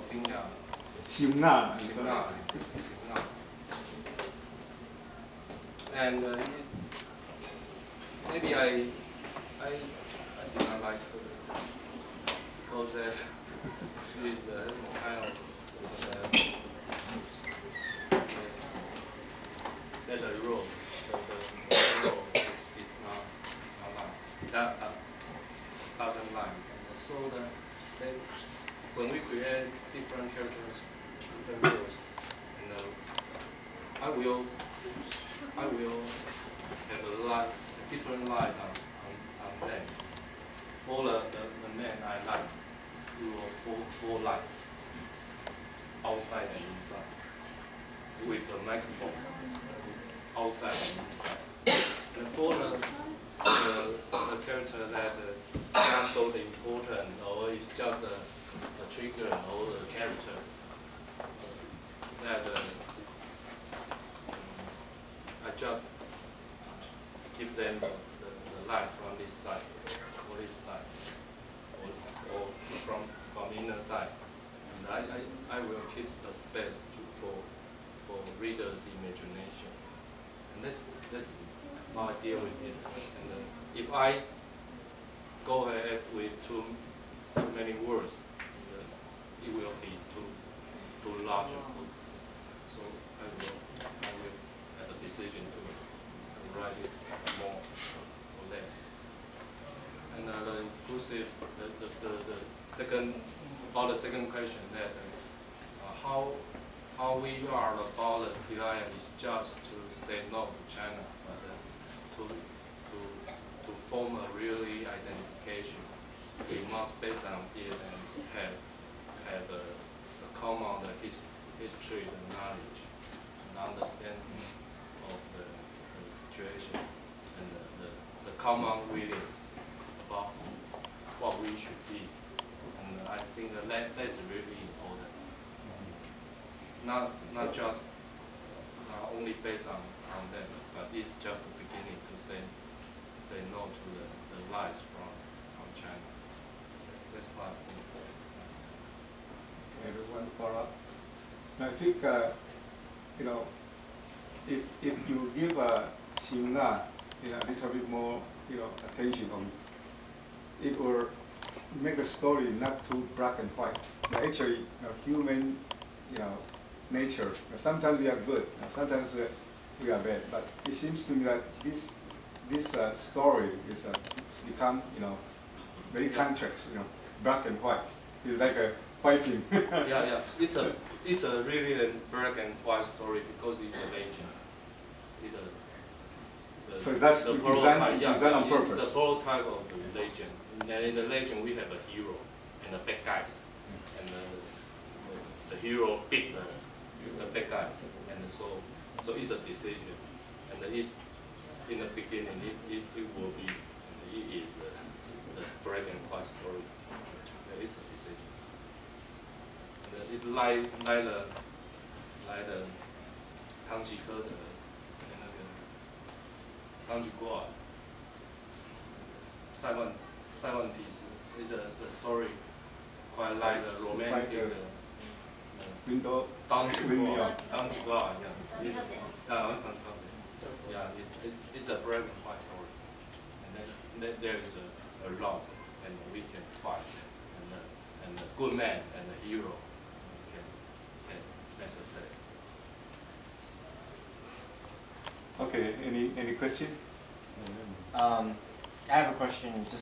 心纳. And maybe I did not like her because she is kind of that the role, the role is not like that doesn't like. And so that when we create different characters, different roles, and I will have a different light on them. For the man I like, we will four light, outside and inside, with a microphone, outside and inside. And for the character that not so important, or is just a trigger or a character, that I just give them the light from this side, or this side, or from inner side, and I will keep the space for readers' imagination, and that's how I deal with it. And if I go ahead with too many words, it will be too large a book. So I will have a decision to write it more or less. And the exclusive, the second question, that how we are about the CIM is just to say no to China, but to form a really identification, we must based on it and have a common history and knowledge and understanding of the situation and the common feelings about what we should be. And I think that's really important. Not just only based on them, but it's just a beginning to say no to the lies from China. That's what I think. Okay, there's one follow-up. I think if you give Xingna a little bit more attention on it, will make the story not too black and white. Actually, human nature. Sometimes we are good, sometimes we are bad. But it seems to me that this story is become very contrast. Black and white. It's like a fighting. Yeah. It's a really a black and white story because it's a legend. So that's designed on purpose. It's a prototype of the legend. In the legend, we have a hero and the bad guys, and the hero beat the bad guys, and so it's a decision, and it's in the beginning it will be the black and white story. It's a decision. And it like the汤吉诃德那个汤吉瓜塞万提斯 is a story quite like a romantic window汤吉瓜 it's a black and white story, and then there is a love, and we can fight, and a good man and a hero can make success. Okay, any question? I have a question just